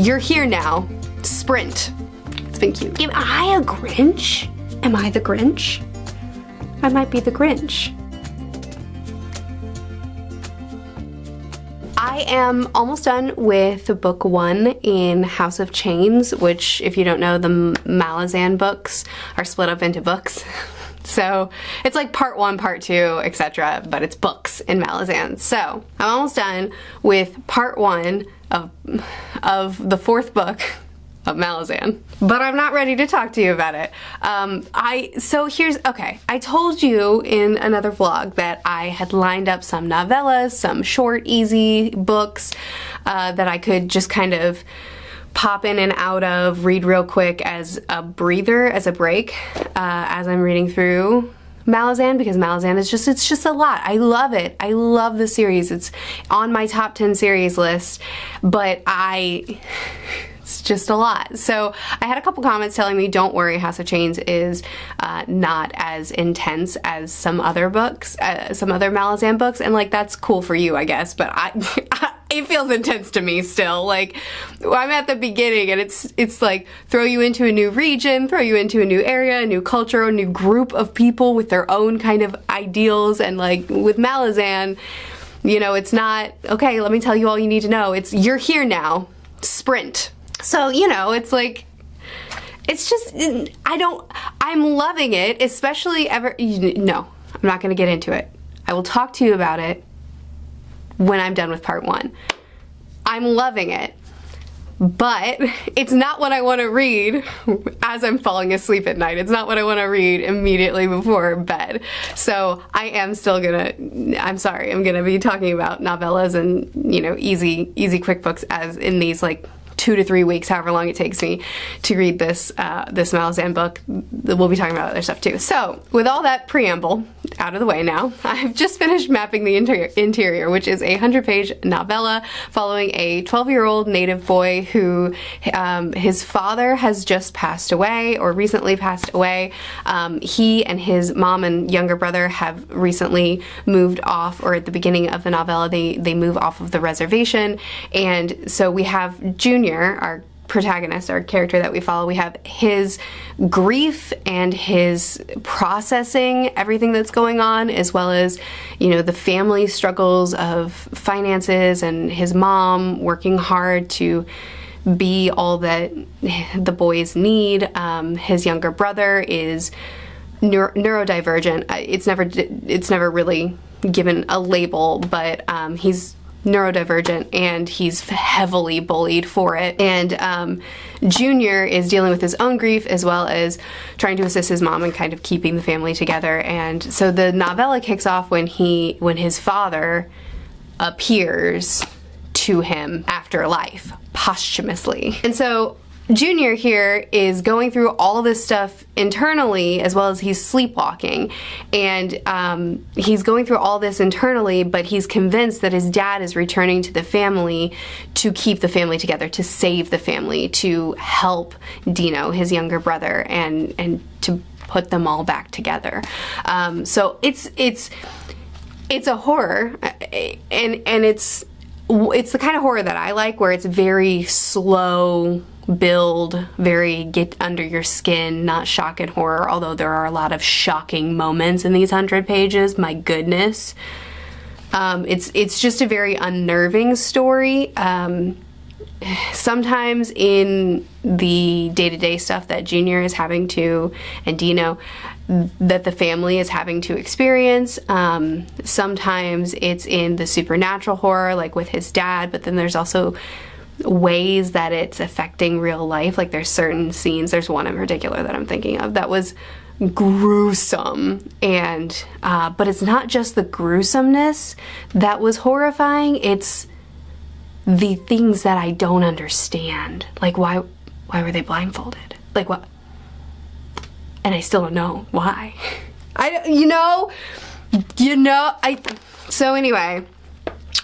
You're here now. Sprint. It's been cute. Am I a Grinch? Am I the Grinch? I might be the Grinch. I am almost done with book 1 in House of Chains, which, if you don't know, the Malazan books are split up into books. So it's like part 1, part 2, etc., but it's books in Malazan. So I'm almost done with part 1 of the 4th book of Malazan, but I'm not ready to talk to you about it. Okay, I told you in another vlog that I had lined up some novellas, some short, easy books that I could just kind of pop in and out of, read real quick as a breather, as a break, as I'm reading through Malazan, because Malazan is it's just a lot. I love it. I love the series. It's on my top 10 series list, but it's just a lot. So I had a couple comments telling me, don't worry, House of Chains is not as intense as some other books, some other Malazan books, and like, that's cool for you, I guess, but it feels intense to me still. Like, I'm at the beginning and it's like throw you into a new region, throw you into a new area, a new culture, a new group of people with their own kind of ideals, and like with Malazan, you know, it's not, okay, let me tell you all you need to know. It's, you're here now, sprint. So, you know, it's like, it's just, I'm loving it, especially no, I'm not gonna get into it. I will talk to you about it when I'm done with part 1. I'm loving it, but it's not what I want to read as I'm falling asleep at night. It's not what I want to read immediately before bed. So I am still gonna, I'm sorry, I'm gonna be talking about novellas and, you know, easy quick books as in these like 2 to 3 weeks, however long it takes me to read this this Malazan book. We'll be talking about other stuff too. So with all that preamble out of the way now, I've just finished mapping the interior, which is a 100-page novella following a 12-year-old native boy who his father has just passed away, or recently passed away. He and his mom and younger brother have recently moved off, or at the beginning of the novella they move off of the reservation, and so we have Junior, our protagonist, our character that we follow. We have his grief and his processing everything that's going on, as well as, you know, the family struggles of finances and his mom working hard to be all that the boys need. His younger brother is neurodivergent. It's never really given a label, but he's neurodivergent and he's heavily bullied for it. And Junior is dealing with his own grief as well as trying to assist his mom and kind of keeping the family together. And so the novella kicks off when his father appears to him after life posthumously. And so Junior here is going through all this stuff internally, as well as he's sleepwalking, and he's going through all this internally, but he's convinced that his dad is returning to the family to keep the family together, to save the family, to help Dino, his younger brother, and to put them all back together. So it's a horror, and it's the kind of horror that I like, where it's very slow build, very get under your skin, not shock and horror, although there are a lot of shocking moments in these 100 pages, my goodness. It's just a very unnerving story. Sometimes in the day-to-day stuff that Junior is having to, and Dino, that the family is having to experience. Sometimes it's in the supernatural horror, like with his dad, but then there's also ways that it's affecting real life. Like there's certain scenes, there's one in particular that I'm thinking of that was gruesome, and but it's not just the gruesomeness that was horrifying, it's the things that I don't understand. Like why were they blindfolded? Like what? And I still don't know why. So anyway,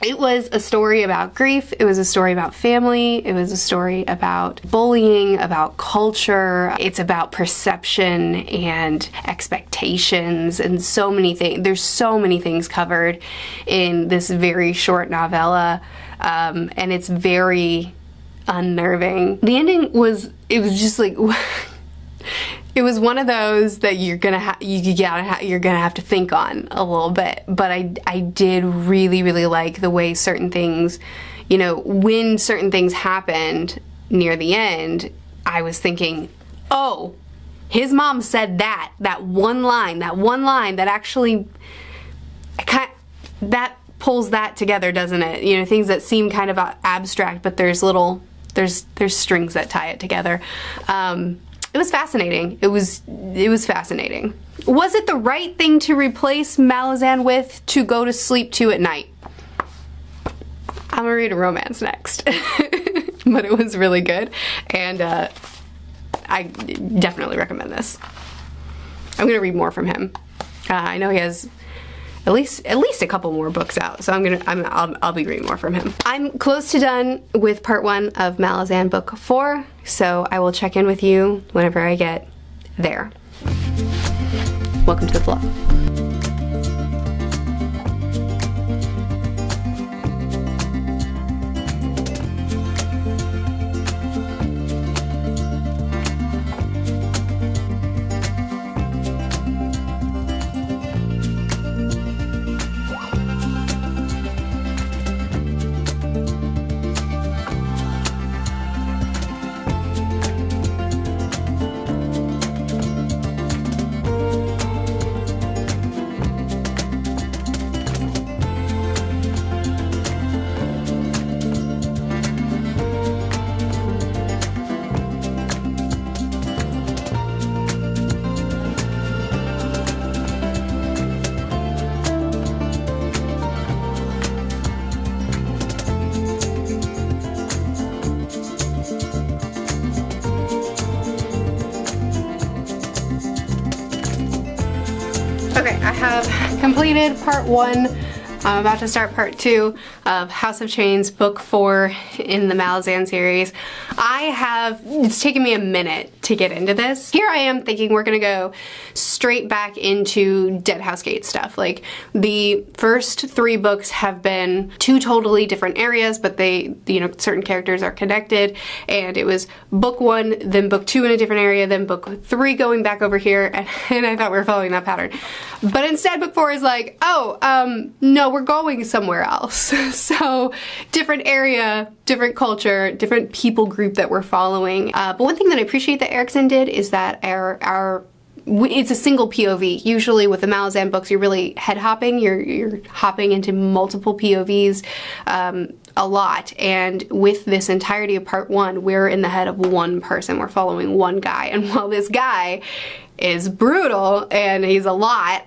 it was a story about grief, it was a story about family, it was a story about bullying, about culture, it's about perception and expectations and so many things. There's so many things covered in this very short novella, and it's very unnerving. The ending was, it was just like, it was one of those that you're gonna have to think on a little bit. But I did really like the way certain things, you know, when certain things happened near the end, I was thinking, oh, his mom said that one line that actually that pulls that together, doesn't it? You know, things that seem kind of abstract, but there's strings that tie it together. It was fascinating. It was fascinating. Was it the right thing to replace Malazan with to go to sleep to at night? I'm gonna read a romance next. But it was really good, and I definitely recommend this. I'm gonna read more from him. I know he has at least a couple more books out, so I'll be reading more from him. I'm close to done with part 1 of Malazan book 4, so I will check in with you whenever I get there. Welcome to the vlog. Okay, I have completed part 1. I'm about to start part 2 of House of Chains, book 4 in the Malazan series. It's taken me a minute to get into this. Here I am thinking we're gonna go straight back into Dead House Gate stuff. Like, the first 3 books have been 2 totally different areas, but they, you know, certain characters are connected, and it was book 1, then book 2 in a different area, then book 3 going back over here, and I thought we were following that pattern. But instead book 4 is like, oh, no, we're going somewhere else. So, different area, different culture, different people group that we're following. But one thing that I appreciate that Erickson did is that it's a single POV. Usually with the Malazan books, you're really head hopping. You're hopping into multiple POVs a lot. And with this entirety of part 1, we're in the head of one person. We're following one guy. And while this guy is brutal and he's a lot,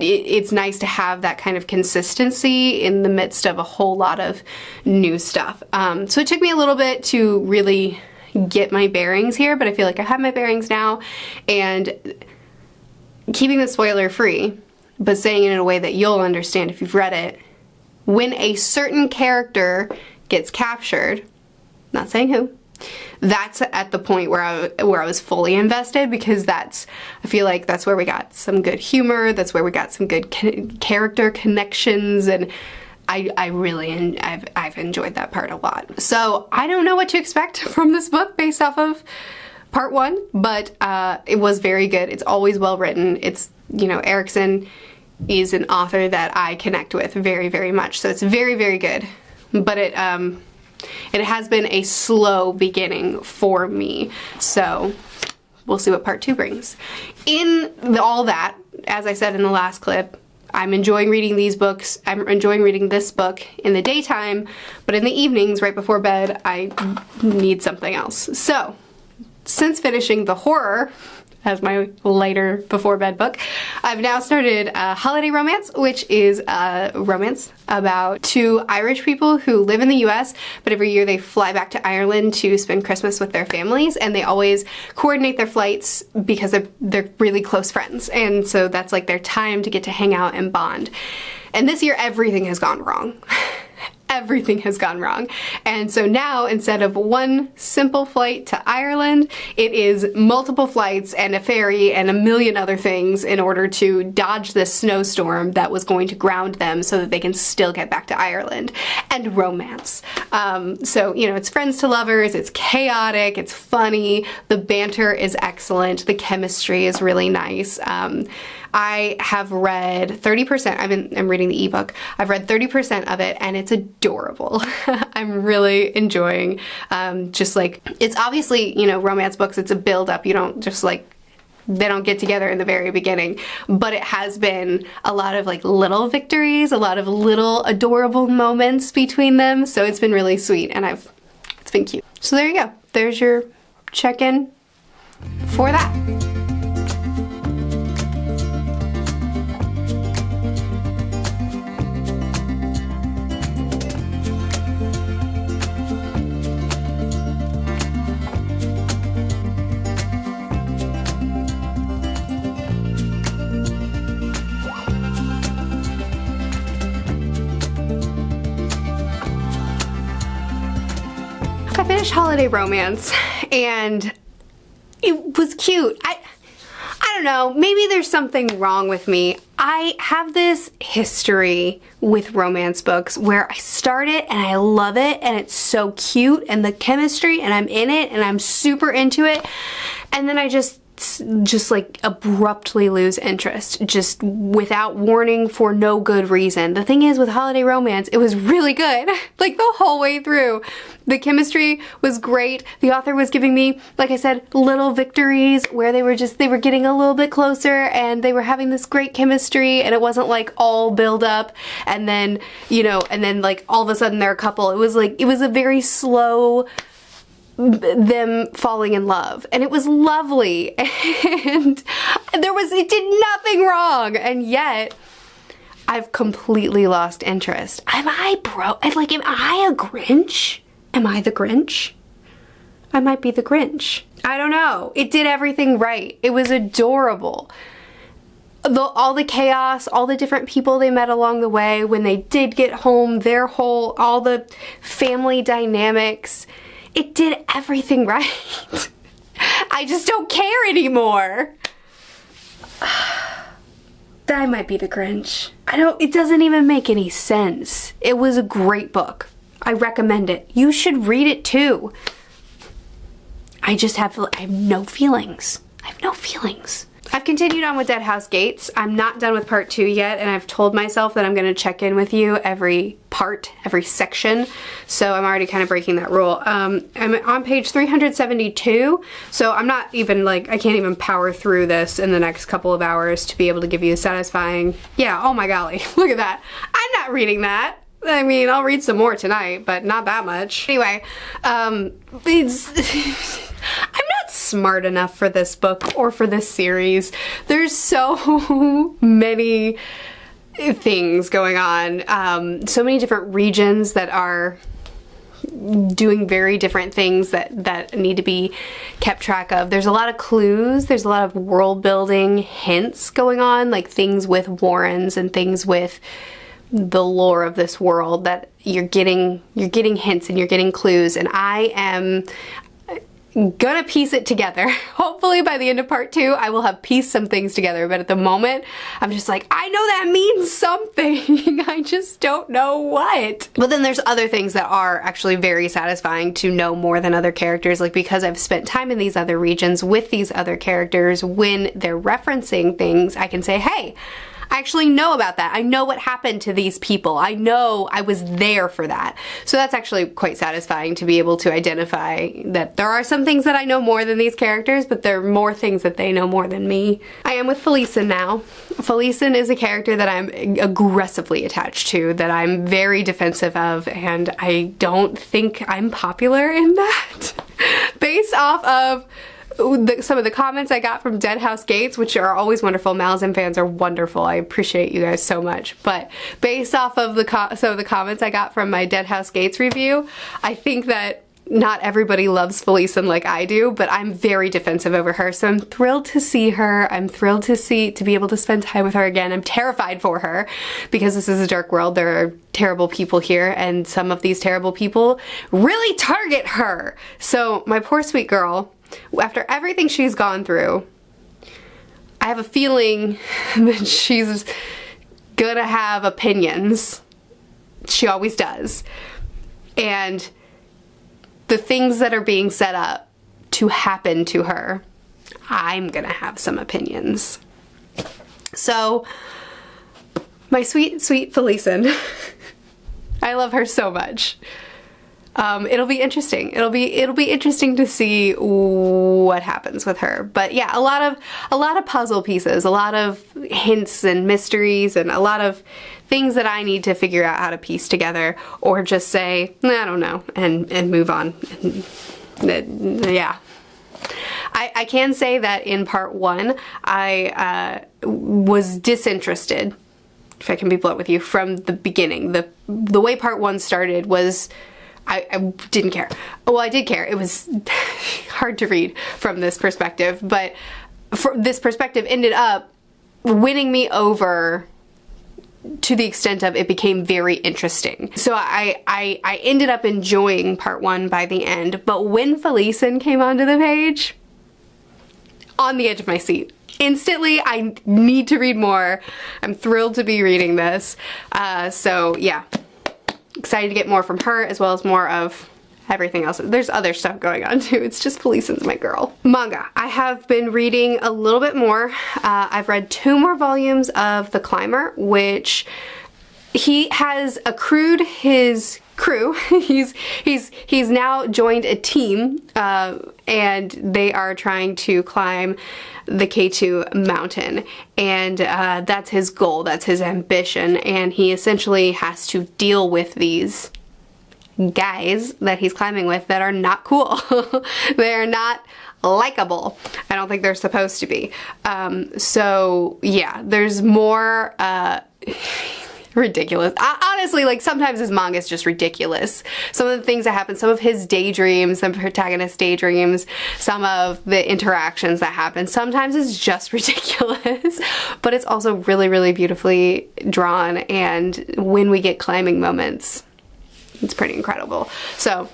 it's nice to have that kind of consistency in the midst of a whole lot of new stuff. So it took me a little bit to really get my bearings here, but I feel like I have my bearings now, and keeping the spoiler free, but saying it in a way that you'll understand if you've read it. When a certain character gets captured, not saying who, that's at the point where I was fully invested, because I feel like that's where we got some good humor, that's where we got some good character connections, and I've enjoyed that part a lot. So I don't know what to expect from this book based off of part 1, but it was very good. It's always well written. It's, you know, Erickson is an author that I connect with very, very much. So it's very, very good. But it has been a slow beginning for me. So we'll see what part 2 brings. All that, as I said in the last clip, I'm enjoying reading these books. I'm enjoying reading this book in the daytime, but in the evenings, right before bed, I need something else. So, since finishing the horror as my lighter before bed book, I've now started Holiday Romance, which is a romance about 2 Irish people who live in the US, but every year they fly back to Ireland to spend Christmas with their families, and they always coordinate their flights because they're really close friends, and so that's like their time to get to hang out and bond. And this year everything has gone wrong. everything has gone wrong. And so now, instead of one simple flight to Ireland, it is multiple flights and a ferry and a million other things in order to dodge this snowstorm that was going to ground them so that they can still get back to Ireland. And romance. So, you know, it's friends to lovers, it's chaotic, it's funny, the banter is excellent, the chemistry is really nice. I have read 30%, I'm reading the ebook, I've read 30% of it and it's adorable. I'm really enjoying, just like, it's obviously, you know, romance books, it's a build up, you don't just like, they don't get together in the very beginning, but it has been a lot of like little victories, a lot of little adorable moments between them, so it's been really sweet and it's been cute. So there you go, there's your check-in for that. I finished Holiday Romance and it was cute. I don't know, maybe there's something wrong with me. I have this history with romance books where I start it and I love it and it's so cute and the chemistry and I'm in it and I'm super into it, and then I just like abruptly lose interest, just without warning, for no good reason. The thing is, with Holiday Romance, it was really good, like the whole way through. The chemistry was great. The author was giving me, like I said, little victories where they were getting a little bit closer and they were having this great chemistry, and it wasn't like all build up and then, you know, and then like all of a sudden they're a couple. It was like, it was a very slow them falling in love, and it was lovely, and it did nothing wrong, and yet I've completely lost interest. Am I a Grinch? Am I the Grinch? I might be the Grinch. I don't know. It did everything right. It was adorable. All the chaos, all the different people they met along the way, when they did get home, all the family dynamics, it did everything right. I just don't care anymore. I might be the Grinch. It doesn't even make any sense. It was a great book. I recommend it. You should read it too. I have no feelings. I have no feelings. I've continued on with Dead House Gates. I'm not done with part 2 yet, and I've told myself that I'm going to check in with you every section, so I'm already kind of breaking that rule. I'm on page 372, so I'm not even like, I can't even power through this in the next couple of hours to be able to give you a satisfying, yeah, oh my golly, look at that. I'm not reading that. I mean, I'll read some more tonight, but not that much. Anyway, I'm not smart enough for this book or for this series. There's so many things going on, so many different regions that are doing very different things that need to be kept track of. There's a lot of clues, there's a lot of world building hints going on, like things with Warrens and things with the lore of this world that you're getting hints and you're getting clues, and I am gonna piece it together. Hopefully by the end of part 2 I will have pieced some things together, but at the moment I'm just like, I know that means something. I just don't know what. But then there's other things that are actually very satisfying to know more than other characters, like because I've spent time in these other regions with these other characters, when they're referencing things I can say, hey, I actually know about that. I know what happened to these people. I know I was there for that. So that's actually quite satisfying to be able to identify that there are some things that I know more than these characters, but there are more things that they know more than me. I am with Felicen now. Felicen is a character that I'm aggressively attached to, that I'm very defensive of, and I don't think I'm popular in that. Based off of some of the comments I got from Dead House Gates, which are always wonderful. Malazan fans are wonderful. I appreciate you guys so much. But based off of some of the comments I got from my Dead House Gates review, I think that not everybody loves Felicen like I do, but I'm very defensive over her, so I'm thrilled to see her. I'm thrilled to be able to spend time with her again. I'm terrified for her because this is a dark world. There are terrible people here, and some of these terrible people really target her. So my poor sweet girl, after everything she's gone through, I have a feeling that she's gonna have opinions. She always does. And the things that are being set up to happen to her, I'm gonna have some opinions. So, my sweet, sweet Felicen, I love her so much. It'll be interesting. It'll be interesting to see what happens with her. But yeah, a lot of puzzle pieces, a lot of hints and mysteries, and a lot of things that I need to figure out how to piece together, or just say, I don't know, and move on. Yeah. I can say that in part 1, I was disinterested, if I can be blunt with you, from the beginning. The way part 1 started was I didn't care. Well, I did care. It was hard to read from this perspective, but this perspective ended up winning me over to the extent of it became very interesting. So I ended up enjoying part 1 by the end, but when Felicen came onto the page, on the edge of my seat. Instantly, I need to read more. I'm thrilled to be reading this. So yeah, excited to get more from her, as well as more of everything else. There's other stuff going on too. It's just Felicen's my girl. Manga. I have been reading a little bit more. I've read 2 more volumes of The Climber, which he has accrued his crew. he's now joined a team, and they are trying to climb the K2 mountain, and that's his goal, that's his ambition, and he essentially has to deal with these guys that he's climbing with that are not cool. They're not likable. I don't think they're supposed to be. So yeah, there's more ridiculous. Honestly, like, sometimes his manga is just ridiculous. Some of the things that happen, some of his daydreams, the protagonist's daydreams, some of the interactions that happen, sometimes it's just ridiculous. But it's also really, really beautifully drawn, and when we get climbing moments, it's pretty incredible. So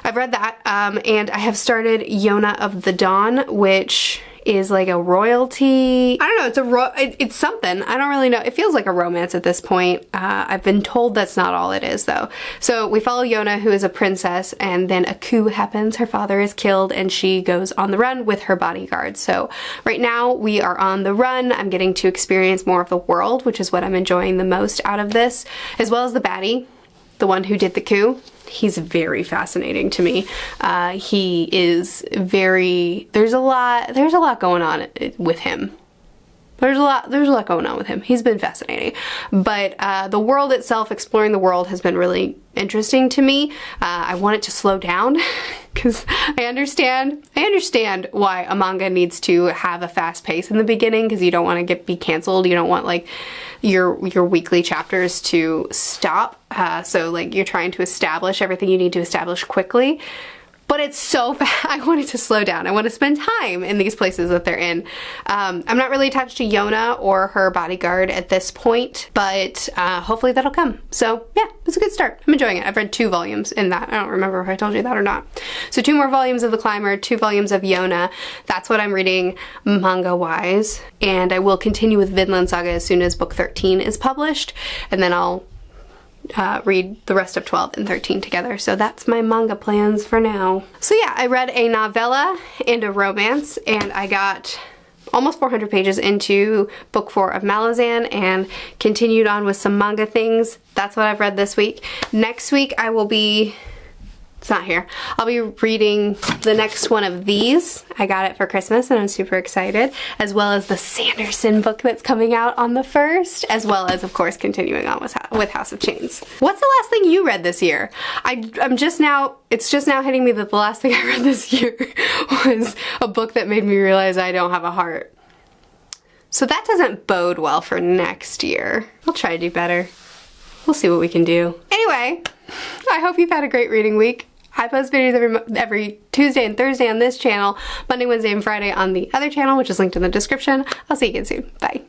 I've read that, and I have started Yona of the Dawn, which is like a royalty. I don't know, it's something. I don't really know. It feels like a romance at this point. I've been told that's not all it is, though. So we follow Yona, who is a princess, and then a coup happens. Her father is killed, and she goes on the run with her bodyguard. So right now we are on the run. I'm getting to experience more of the world, which is what I'm enjoying the most out of this, as well as the baddie, the one who did the coup. He's very fascinating to me. He is very, there's a lot going on with him. There's a lot going on with him. He's been fascinating. But the world itself, exploring the world, has been really interesting to me. I want it to slow down because I understand why a manga needs to have a fast pace in the beginning, because you don't want to be canceled. You don't want like your weekly chapters to stop. So like you're trying to establish everything you need to establish quickly. But it's so fast. I want it to slow down. I want to spend time in these places that they're in. I'm not really attached to Yona or her bodyguard at this point, but hopefully that'll come. So yeah, it's a good start. I'm enjoying it. I've read 2 volumes in that. I don't remember if I told you that or not. So 2 more volumes of The Climber, 2 volumes of Yona. That's what I'm reading manga-wise. And I will continue with Vinland Saga as soon as book 13 is published. And then I'll read the rest of 12 and 13 together. So that's my manga plans for now. So yeah, I read a novella and a romance, and I got almost 400 pages into book 4 of Malazan and continued on with some manga things. That's what I've read this week. Next week I will be, it's not here, I'll be reading the next one of these. I got it for Christmas and I'm super excited, as well as the Sanderson book that's coming out on the 1st, as well as, of course, continuing on with House of Chains. What's the last thing you read this year? It's just now hitting me that the last thing I read this year was a book that made me realize I don't have a heart. So that doesn't bode well for next year. I'll try to do better. We'll see what we can do. Anyway, I hope you've had a great reading week. I post videos every Tuesday and Thursday on this channel, Monday, Wednesday, and Friday on the other channel, which is linked in the description. I'll see you again soon. Bye.